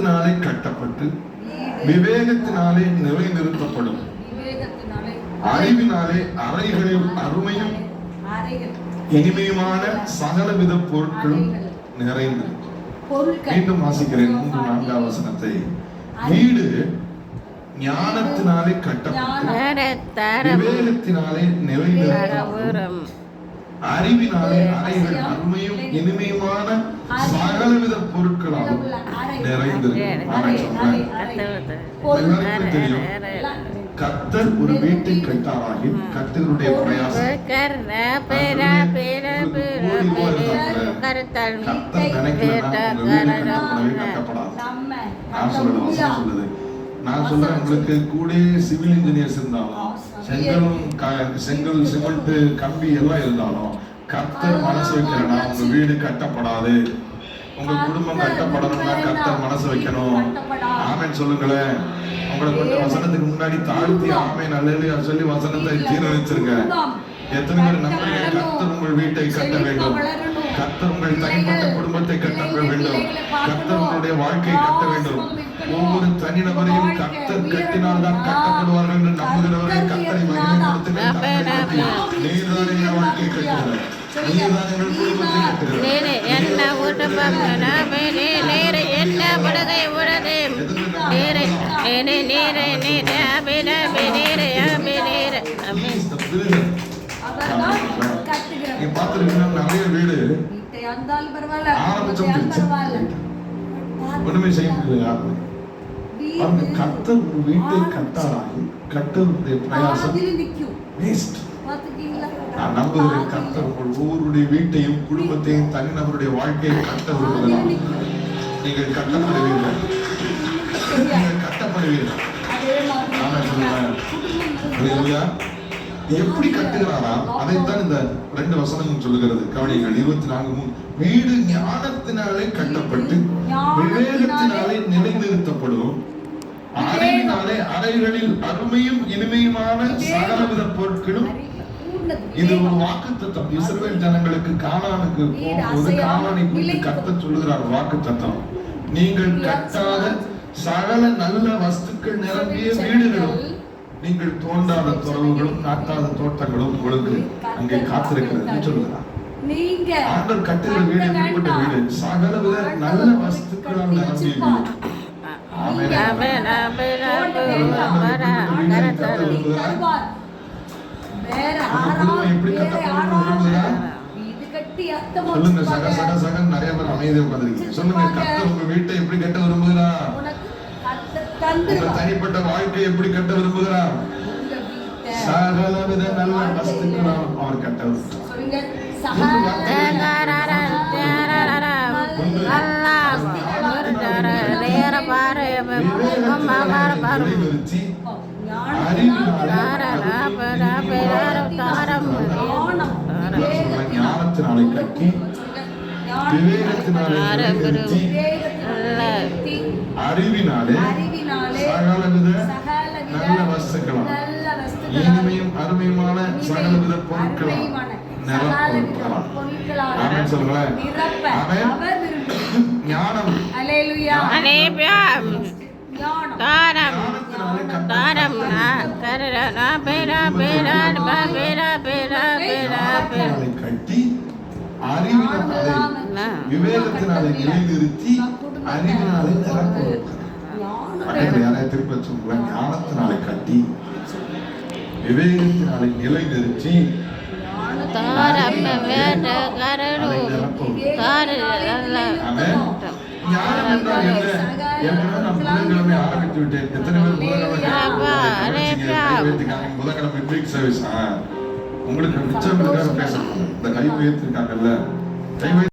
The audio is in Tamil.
ஞானத்தினாலே கட்டப்பட்டு விவேகத்தினாலே நிலைநிறுத்தப்படும். அறிவினாலே அறைகளில் அருமையும் இனிமையுமான சகலவித பொருட்களும் நிறைந்து. மீண்டும் வாசிக்கிறேன் 3-4 வசனத்தை. வீடு ஞானத்தினாலே கட்டப்பட்டு விவேகத்தினாலே நிலைநிறுத்தப்படும். அறிவினாலே அறைகள் அருமையும் இனிமையுமான சகலவித பொருட்களாலும் நிறைந்திருக்கும். கர்த்தர் ஒரு வீட்டை கட்டாராகி கர்த்தருடைய பிரயாசம். நான் சொல்றேன், உங்களுக்கு கூட சிவில் இன்ஜினியர்ஸ் இருந்தாலும் செங்கல் சிமெண்ட் கம்பி எல்லாம் இருந்தாலும் கர்த்தர் மனசு வைக்கிறனா உங்க வீடு கட்டப்படாது. உங்க குடும்பம் கட்டப்படணும்னா கர்த்தர் மனசு வைக்கணும். ஆமென் சொல்லுங்களேன். உங்களை கொஞ்சம் வசனத்துக்கு முன்னாடி தாழ்த்தி ஆமென் அல்லேலூயா சொல்லி வசனத்தை ஜீரணிச்சிருங்க. எத்தனை பேர் நம்புறீங்க? கர்த்தர் உங்கள் வீட்டை கட்ட வேண்டும். கர்த்தர் உங்கள் தனிப்பட்ட குடும்பத்தை கட்ட வேண்டும். கர்த்தர் உங்களுடைய வாழ்க்கையை கட்ட வேண்டும். ஒவ்வொரு தனிநபரையும் கர்த்தர் கட்டினால் தான் கட்டப்படுவார்கள் என்று நம்புகிறவரை கர்த்தரை மகிமைப்படுத்துங்கள். நீர்தான் என் வாழ்க்கையை கட்டுகிறார். நீர்தான் எங்கள் குடும்பத்தை கட்டுகிறார். நிறைய வீடு ஒண்ணுமே செய்ய முடியல. கர்த்தர் ஒரு வீட்டை கட்டாராகி கர்த்தருடைய பிரயாசம் வேஸ்ட். நான் நம்புகிறேன் கர்த்தர் ஒவ்வொருடைய வீட்டையும் குடும்பத்தையும் தனிநபருடைய வாழ்க்கையை கட்ட விரும்புகிறார். நீங்கள் கட்டப்படுவீர்கள். நீங்கள் கட்டப்படுவீர்கள். நான் சொல்லுவேன் எப்படி கட்டுகிறாரா அதைத்தான் இந்த 2 வசனமும் சொல்லுகிறது. கவனிங்கள் 24:3. வீடு ஞானத்தினாலே கட்டப்பட்டு விவேகத்தினாலே நிலைநிறுத்தப்படும். அறிவினாலே அறைகளில் அருமையும் இனிமையுமான சகலவித பொருட்களும். இது ஒரு வாக்குத்தத்தம். இஸ்ரவேல் ஜனங்களுக்கு கானானுக்கு போகும்போது கானானை குறித்து கர்த்தர் சொல்லுகிறார் வாக்குத்தத்தம். நீங்கள் கட்டாத சகல நல்ல வஸ்துக்கள் நிரம்பிய வீடுகளும் நீங்கள் தோண்டாத துறவுகளும் நாட்டாத தோட்டங்களும் உங்களுக்கு அங்கே காத்திருக்கிறது சொல்லுகிறார். ஆண்டவர் கட்டுகிற வீடு எப்படிப்பட்ட வீடு? சகலவித நல்ல வஸ்துக்களால் நிரம்பிய வீடு. எப்படி கட்டப்படும்? சொல்லுங்க. சகன் நிறைய பேர் அமைதியா உட்கார்ந்திருக்கீங்க. சொல்லுங்க, கர்த்தர் உங்க வீட்டை எப்படி கட்ட விரும்புகிறார்? உங்க தனிப்பட்ட வாழ்க்கை எப்படி கட்ட விரும்புகிறார்? சகலவித நல்ல வஸ்துக்களால் அவர் கட்ட விரும்புகிறார். ஞானத்தினாலே கட்டி விவேகத்தினாலே அறிவினாலே சகலவித நல்ல வஸ்துக்களால் இனிமையும் அருமையுமான சகலவித பொருட்களால் நிரப்பப்படலாம். ஆமென் சொல்லுங்களேன். ஆமென். ஞானம் கட்டி அறிவினாலே விவேகத்தினாலே நிலைநிறுத்தி அறிவினாலே நிரப்பப்படும். திருப்ப சொல்லுவேன். ஞானத்தினாலே கட்டி விவேகத்தினாலே நிலைநிறுத்தி ஆரம்பித்து விட்டேன். எத்தனை பேர் புதன்கிழமை வீக் சர்வீஸ் உங்களுக்கு மிச்சம் பேசணும். இந்த கை உயர்த்திருக்காங்கல்ல,